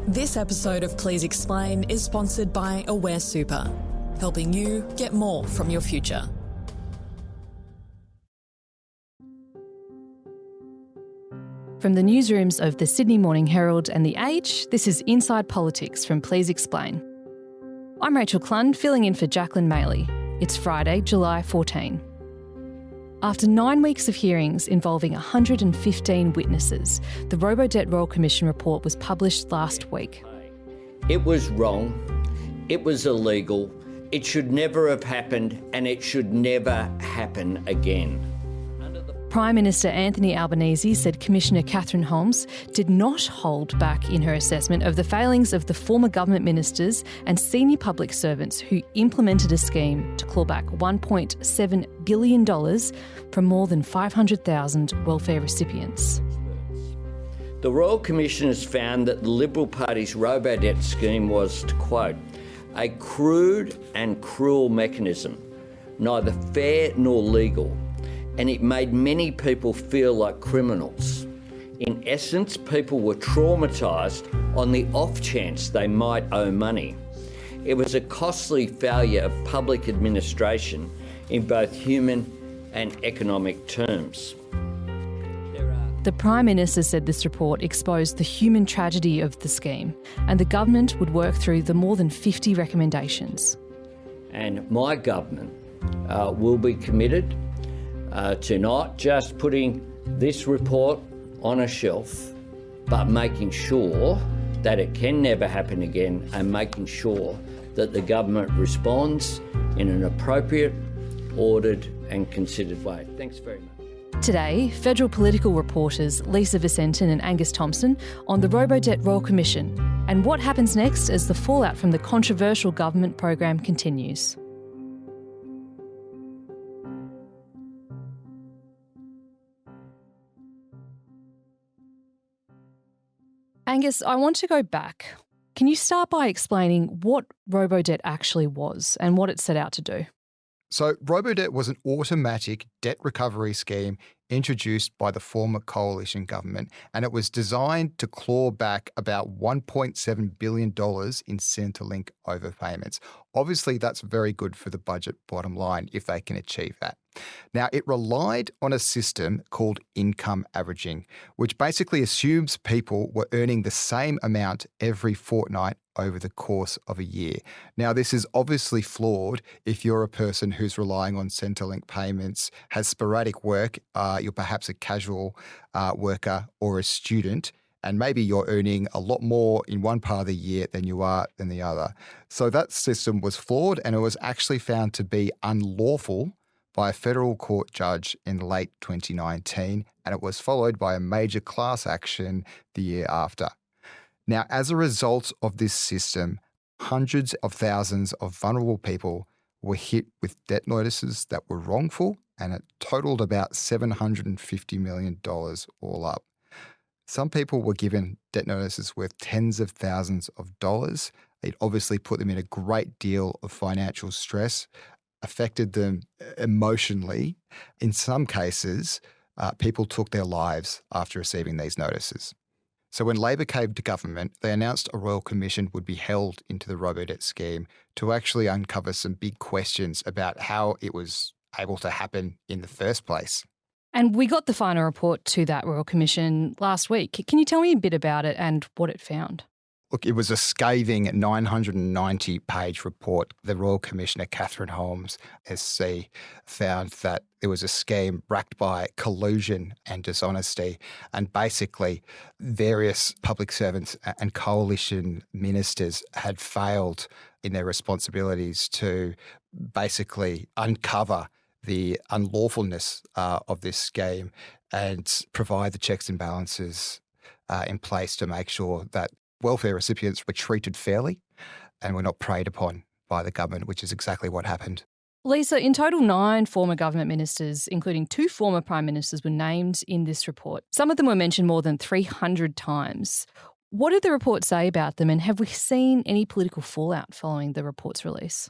This episode of Please Explain is sponsored by Aware Super, helping you get more from your future. From the newsrooms of the Sydney Morning Herald and The Age, this is Inside Politics from Please Explain. I'm Rachel Clund, filling in for Jacqueline Maley. It's Friday, July 14. After 9 weeks of hearings involving 115 witnesses, the robo-debt Royal Commission report was published last week. It was wrong, it was illegal, it should never have happened, and it should never happen again. Prime Minister Anthony Albanese said Commissioner Catherine Holmes did not hold back in her assessment of the failings of the former government ministers and senior public servants who implemented a scheme to claw back $1.7 billion from more than 500,000 welfare recipients. The Royal Commission has found that the Liberal Party's robo-debt scheme was, to quote, a crude and cruel mechanism, neither fair nor legal, and it made many people feel like criminals. In essence, people were traumatised on the off chance they might owe money. It was a costly failure of public administration in both human and economic terms. The Prime Minister said this report exposed the human tragedy of the scheme, and the government would work through the more than 50 recommendations. And my government will be committed to not just putting this report on a shelf, but making sure that it can never happen again and making sure that the government responds in an appropriate, ordered and considered way. Thanks very much. Today, federal political reporters Lisa Visentin and Angus Thompson on the robo-debt Royal Commission and what happens next as the fallout from the controversial government program continues. Angus, I want to go back. Can you start by explaining what robo-debt actually was and what it set out to do? So robo-debt was an automatic debt recovery scheme introduced by the former coalition government, and it was designed to claw back about $1.7 billion in Centrelink overpayments. Obviously, that's very good for the budget bottom line if they can achieve that. Now, it relied on a system called income averaging, which basically assumes people were earning the same amount every fortnight over the course of a year. Now, this is obviously flawed if you're a person who's relying on Centrelink payments, has sporadic work, you're perhaps a casual worker or a student, and maybe you're earning a lot more in one part of the year than you are in the other. So that system was flawed, and it was actually found to be unlawful by a federal court judge in late 2019, and it was followed by a major class action the year after. Now, as a result of this system, hundreds of thousands of vulnerable people were hit with debt notices that were wrongful, and it totaled about $750 million all up. Some people were given debt notices worth tens of thousands of dollars. It obviously put them in a great deal of financial stress, affected them emotionally. In some cases, people took their lives after receiving these notices. So when Labor came to government, they announced a Royal Commission would be held into the robo-debt scheme to actually uncover some big questions about how it was able to happen in the first place. And we got the final report to that Royal Commission last week. Can you tell me a bit about it and what it found? Look, it was a scathing 990-page report. The Royal Commissioner Catherine Holmes, SC, found that there was a scheme racked by collusion and dishonesty, and basically various public servants and coalition ministers had failed in their responsibilities to basically uncover the unlawfulness of this scheme and provide the checks and balances in place to make sure that welfare recipients were treated fairly and were not preyed upon by the government, which is exactly what happened. Lisa, in total 9 former government ministers, including 2 former prime ministers, were named in this report. Some of them were mentioned more than 300 times. What did the report say about them, and have we seen any political fallout following the report's release?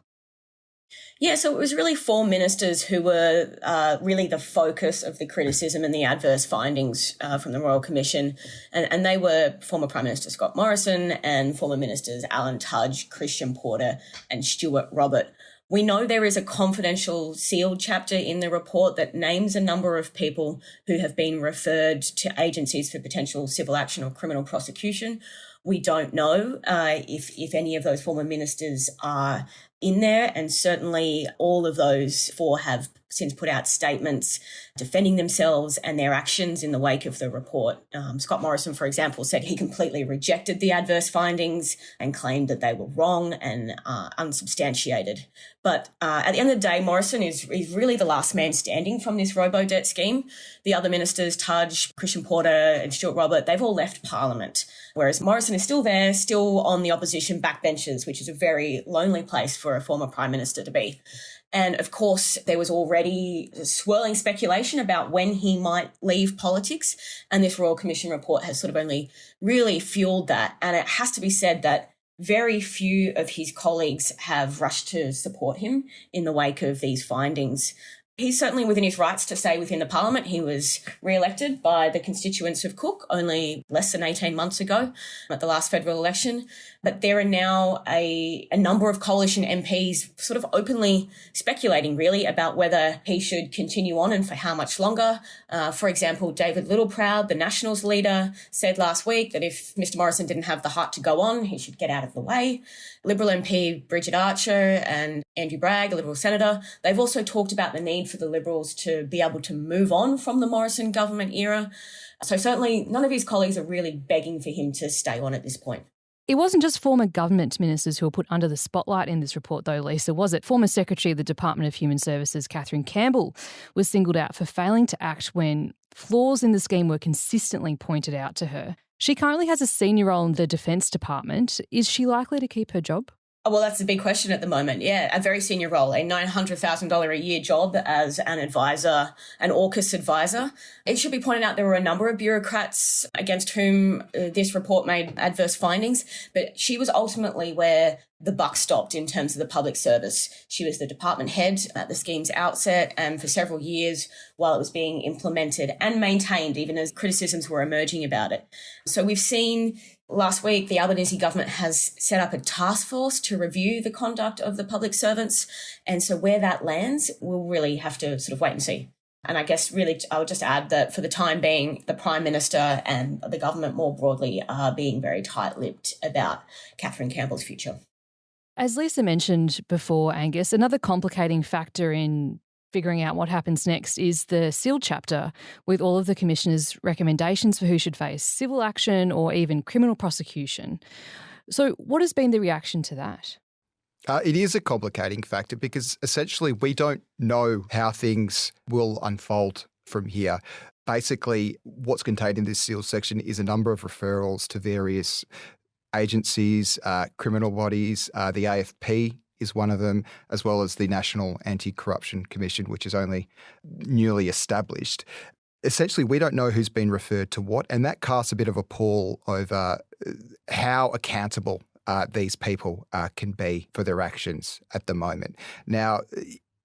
Yeah, so it was really 4 ministers who were really the focus of the criticism and the adverse findings from the Royal Commission. And they were former Prime Minister Scott Morrison and former ministers Alan Tudge, Christian Porter and Stuart Robert. We know there is a confidential sealed chapter in the report that names a number of people who have been referred to agencies for potential civil action or criminal prosecution. We don't know if any of those former ministers are in there, and certainly all of those 4 have since put out statements defending themselves and their actions in the wake of the report. Scott Morrison, for example, said he completely rejected the adverse findings and claimed that they were wrong and unsubstantiated. But at the end of the day, Morrison is really the last man standing from this robo-debt scheme. The other ministers, Tudge, Christian Porter and Stuart Robert, they've all left Parliament, whereas Morrison is still there, still on the opposition backbenches, which is a very lonely place for a former Prime Minister to be. And of course, there was already swirling speculation about when he might leave politics. And this Royal Commission report has sort of only really fueled that. And it has to be said that very few of his colleagues have rushed to support him in the wake of these findings. He's certainly within his rights to stay within the Parliament. He was re-elected by the constituents of Cook only less than 18 months ago at the last federal election. But there are now a number of coalition MPs sort of openly speculating really about whether he should continue on and for how much longer. For example, David Littleproud, the Nationals leader, said last week that if Mr Morrison didn't have the heart to go on, he should get out of the way. Liberal MP Bridget Archer and Andrew Bragg, a Liberal senator, they've also talked about the need for the Liberals to be able to move on from the Morrison government era. So certainly none of his colleagues are really begging for him to stay on at this point. It wasn't just former government ministers who were put under the spotlight in this report, though, Lisa, was it? Former Secretary of the Department of Human Services, Catherine Campbell, was singled out for failing to act when flaws in the scheme were consistently pointed out to her. She currently has a senior role in the Defence Department. Is she likely to keep her job? Oh, well, that's a big question at the moment. Yeah, a very senior role, a $900,000 a year job as an advisor, an AUKUS advisor. It should be pointed out there were a number of bureaucrats against whom this report made adverse findings, but she was ultimately where the buck stopped in terms of the public service. She was the department head at the scheme's outset and for several years while it was being implemented and maintained, even as criticisms were emerging about it. So we've seen last week, the Albanese government has set up a task force to review the conduct of the public servants. And so where that lands, we'll really have to sort of wait and see. And I guess really I would just add that for the time being, the Prime Minister and the government more broadly are being very tight-lipped about Catherine Campbell's future. As Lisa mentioned before, Angus, another complicating factor in figuring out what happens next is the sealed chapter with all of the Commissioner's recommendations for who should face civil action or even criminal prosecution. So what has been the reaction to that? It is a complicating factor because essentially we don't know how things will unfold from here. Basically, what's contained in this sealed section is a number of referrals to various agencies, criminal bodies, the AFP is one of them, as well as the National Anti-Corruption Commission, which is only newly established. Essentially, we don't know who's been referred to what, and that casts a bit of a pall over how accountable these people can be for their actions at the moment. Now,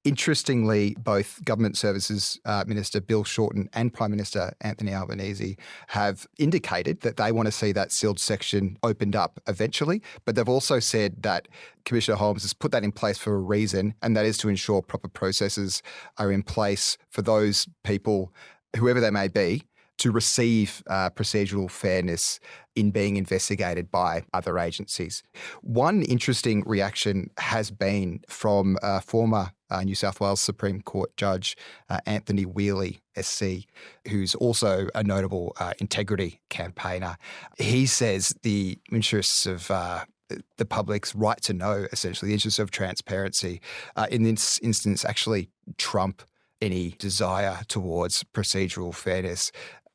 interestingly, both Government Services Minister Bill Shorten and Prime Minister Anthony Albanese have indicated that they want to see that sealed section opened up eventually, but they've also said that Commissioner Holmes has put that in place for a reason, and that is to ensure proper processes are in place for those people, whoever they may be, to receive procedural fairness in being investigated by other agencies. One interesting reaction has been from former New South Wales Supreme Court Judge Anthony Wheely, SC, who's also a notable integrity campaigner. He says the interests of the public's right to know, essentially, the interests of transparency, in this instance actually trump any desire towards procedural fairness,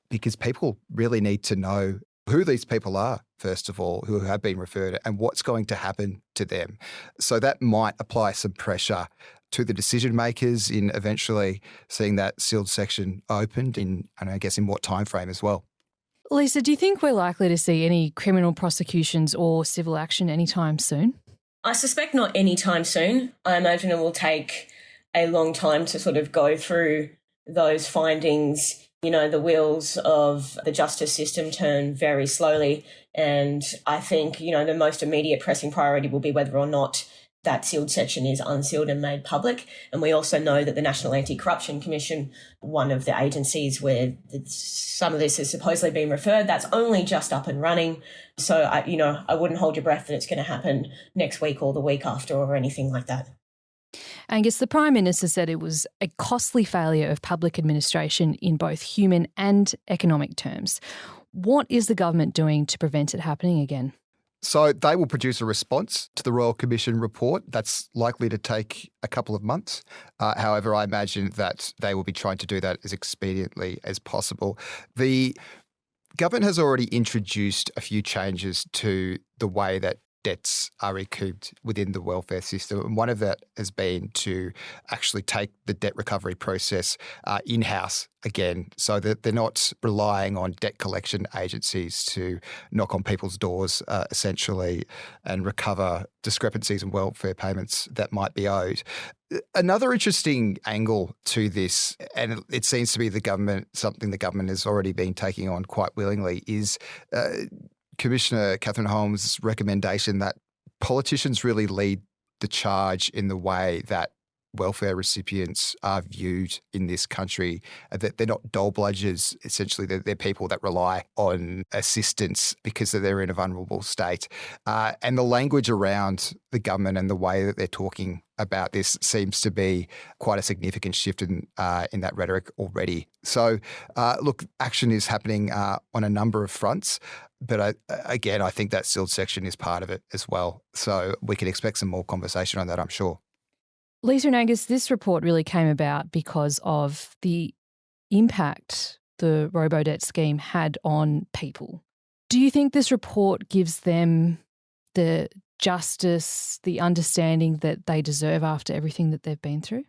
because people really need to know who these people are, first of all, who have been referred, and what's going to happen to them. So that might apply some pressure to the decision makers in eventually seeing that sealed section opened in, and I guess in what time frame as well. Lisa, do you think we're likely to see any criminal prosecutions or civil action anytime soon? I suspect not anytime soon. I imagine it will take a long time to sort of go through those findings. You know, the wheels of the justice system turn very slowly. And I think, you know, the most immediate pressing priority will be whether or not that sealed section is unsealed and made public. And we also know that the National Anti-Corruption Commission, one of the agencies where some of this has supposedly been referred, that's only just up and running. So, I wouldn't hold your breath that it's going to happen next week or the week after or anything like that. Angus, the Prime Minister said it was a costly failure of public administration in both human and economic terms. What is the government doing to prevent it happening again? So they will produce a response to the Royal Commission report. That's likely to take a couple of months. However, I imagine that they will be trying to do that as expediently as possible. The government has already introduced a few changes to the way that debts are recouped within the welfare system. And one of that has been to actually take the debt recovery process in-house again, so that they're not relying on debt collection agencies to knock on people's doors, essentially, and recover discrepancies in welfare payments that might be owed. Another interesting angle to this, and it seems to be something the government has already been taking on quite willingly, is Commissioner Catherine Holmes' recommendation that politicians really lead the charge in the way that welfare recipients are viewed in this country, that they're not dole bludgers. Essentially, they're people that rely on assistance because they're in a vulnerable state. And the language around the government and the way that they're talking about this seems to be quite a significant shift in that rhetoric already. So, look, action is happening on a number of fronts. But again, I think that sealed section is part of it as well. So we can expect some more conversation on that, I'm sure. Lisa and Angus, this report really came about because of the impact the robo-debt scheme had on people. Do you think this report gives them the justice, the understanding that they deserve after everything that they've been through?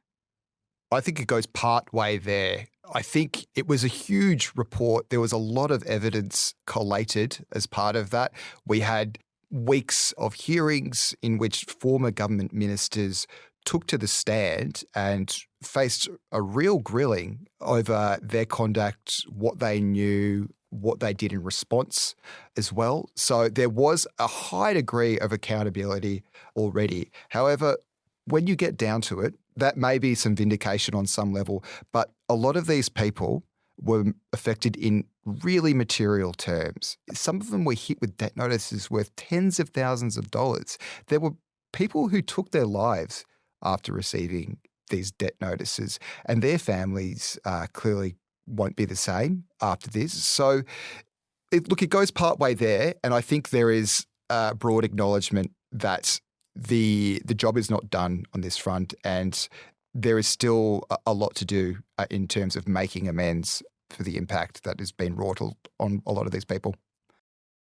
I think it goes part way there. I think it was a huge report. There was a lot of evidence collated as part of that. We had weeks of hearings in which former government ministers took to the stand and faced a real grilling over their conduct, what they knew, what they did in response as well. So there was a high degree of accountability already. However, when you get down to it, that may be some vindication on some level, but a lot of these people were affected in really material terms. Some of them were hit with debt notices worth tens of thousands of dollars. There were people who took their lives after receiving these debt notices, and their families clearly won't be the same after this. So, it goes part way there, and I think there is broad acknowledgement that the job is not done on this front, and there is still a lot to do in terms of making amends for the impact that has been wrought on a lot of these people.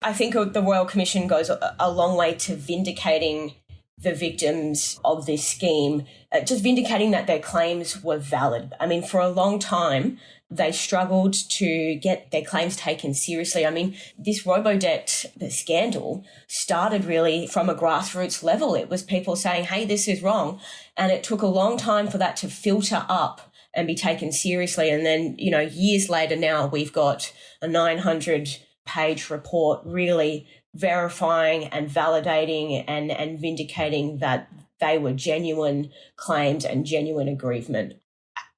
I think the Royal Commission goes a long way to vindicating the victims of this scheme, just vindicating that their claims were valid. I mean, for a long time, they struggled to get their claims taken seriously. I mean, this robo-debt, the scandal, started really from a grassroots level. It was people saying, hey, this is wrong. And it took a long time for that to filter up and be taken seriously. And then, years later now, we've got a 900-page report really verifying and validating and vindicating that they were genuine claims and genuine aggrievement.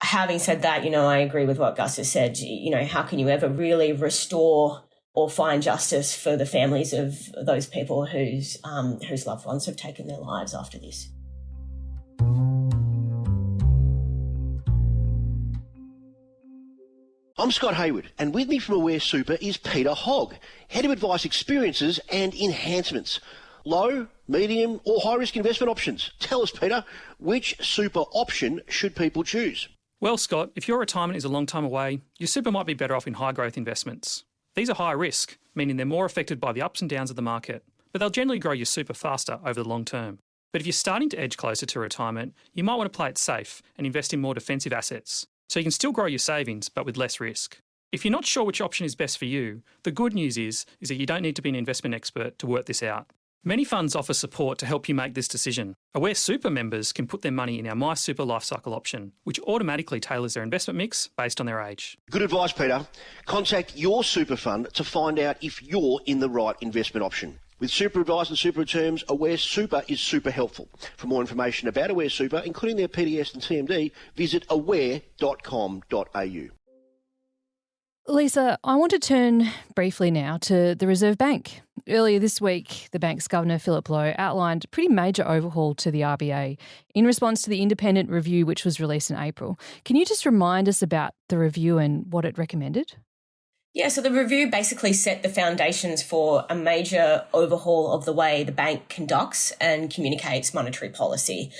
Having said that, I agree with what Gus has said. How can you ever really restore or find justice for the families of those people whose loved ones have taken their lives after this? I'm Scott Hayward, and with me from Aware Super is Peter Hogg, Head of Advice Experiences and Enhancements. Low, medium or high-risk investment options. Tell us, Peter, which super option should people choose? Well, Scott, if your retirement is a long time away, your super might be better off in high-growth investments. These are high risk, meaning they're more affected by the ups and downs of the market, but they'll generally grow your super faster over the long term. But if you're starting to edge closer to retirement, you might want to play it safe and invest in more defensive assets, so you can still grow your savings, but with less risk. If you're not sure which option is best for you, the good news is that you don't need to be an investment expert to work this out. Many funds offer support to help you make this decision. Aware Super members can put their money in our My Super Lifecycle option, which automatically tailors their investment mix based on their age. Good advice, Peter. Contact your super fund to find out if you're in the right investment option. With super advice and super terms, Aware Super is super helpful. For more information about Aware Super, including their PDS and TMD, visit aware.com.au. Lisa, I want to turn briefly now to the Reserve Bank. Earlier this week, the bank's Governor, Philip Lowe, outlined a pretty major overhaul to the RBA in response to the independent review which was released in April. Can you just remind us about the review and what it recommended? Yeah, so the review basically set the foundations for a major overhaul of the way the bank conducts and communicates monetary policy.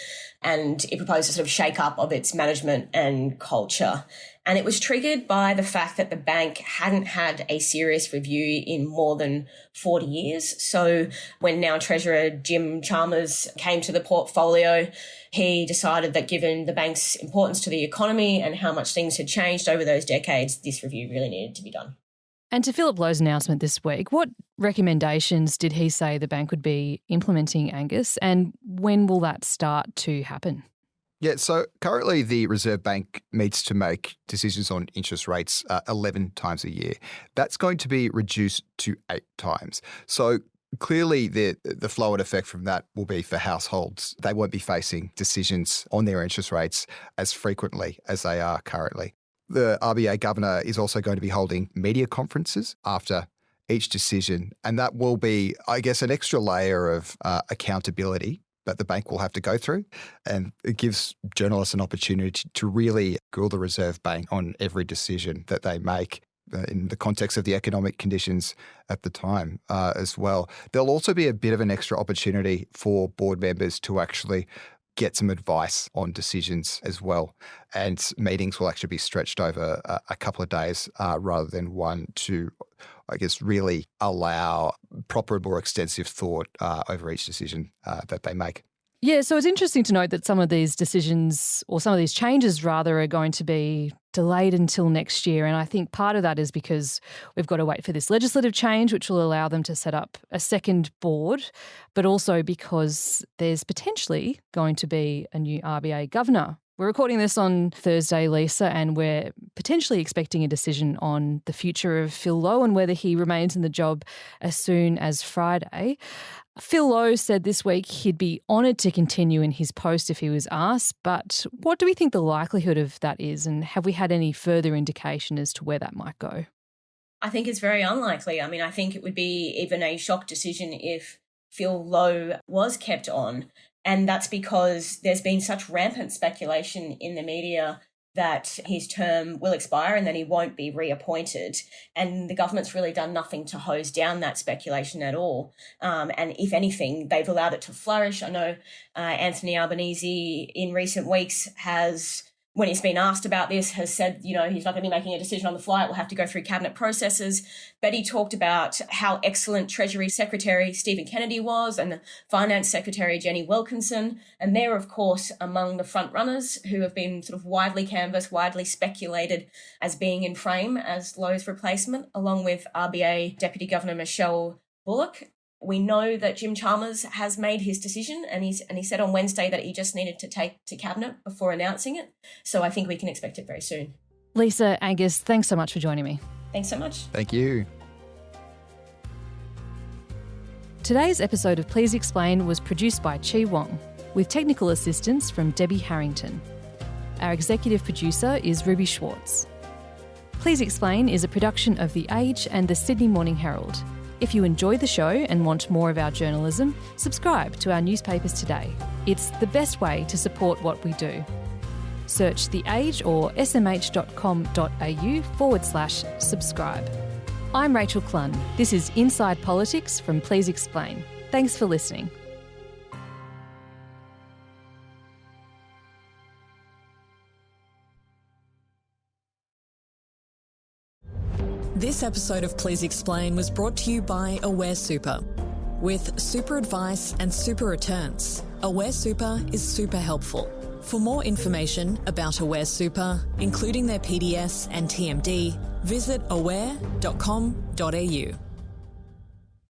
And it proposed a sort of shake-up of its management and culture. And it was triggered by the fact that the bank hadn't had a serious review in more than 40 years. So when now Treasurer Jim Chalmers came to the portfolio, he decided that given the bank's importance to the economy and how much things had changed over those decades, this review really needed to be done. And to Philip Lowe's announcement this week, what recommendations did he say the bank would be implementing, Angus, and when will that start to happen? Yeah, so currently the Reserve Bank meets to make decisions on interest rates 11 times a year. That's going to be reduced to 8 times. So clearly the flow-on effect from that will be for households. They won't be facing decisions on their interest rates as frequently as they are currently. The RBA governor is also going to be holding media conferences after each decision, and that will be, I guess, an extra layer of accountability that the bank will have to go through. And it gives journalists an opportunity to really grill the Reserve Bank on every decision that they make in the context of the economic conditions at the time as well. There'll also be a bit of an extra opportunity for board members to actually get some advice on decisions as well. And meetings will actually be stretched over a couple of days rather than one to, I guess, really allow proper, more extensive thought over each decision that they make. Yeah, so it's interesting to note that some of these decisions, or some of these changes rather, are going to be delayed until next year. And I think part of that is because we've got to wait for this legislative change, which will allow them to set up a second board, but also because there's potentially going to be a new RBA governor. We're recording this on Thursday, Lisa, and we're potentially expecting a decision on the future of Phil Lowe and whether he remains in the job as soon as Friday. Phil Lowe said this week he'd be honoured to continue in his post if he was asked, but what do we think the likelihood of that is, and have we had any further indication as to where that might go? I think it's very unlikely. I mean, I think it would be even a shock decision if Phil Lowe was kept on. And that's because there's been such rampant speculation in the media that his term will expire and that he won't be reappointed. And the government's really done nothing to hose down that speculation at all. And if anything, they've allowed it to flourish. I know Anthony Albanese in recent weeks has, when he's been asked about this, has said, you know, he's not going to be making a decision on the fly. It will have to go through cabinet processes. But he talked about how excellent Treasury Secretary Stephen Kennedy was and the Finance Secretary Jenny Wilkinson. And they're, of course, among the front runners who have been sort of widely canvassed, widely speculated as being in frame as Lowe's replacement, along with RBA Deputy Governor Michelle Bullock. We know that Jim Chalmers has made his decision and he said on Wednesday that he just needed to take to Cabinet before announcing it. So I think we can expect it very soon. Lisa, Angus, thanks so much for joining me. Thanks so much. Thank you. Today's episode of Please Explain was produced by Chi Wong, with technical assistance from Debbie Harrington. Our executive producer is Ruby Schwartz. Please Explain is a production of The Age and the Sydney Morning Herald. If you enjoy the show and want more of our journalism, subscribe to our newspapers today. It's the best way to support what we do. Search The Age or smh.com.au/subscribe. I'm Rachel Clunn. This is Inside Politics from Please Explain. Thanks for listening. This episode of Please Explain was brought to you by Aware Super. With super advice and super returns, Aware Super is super helpful. For more information about Aware Super, including their PDS and TMD, visit aware.com.au.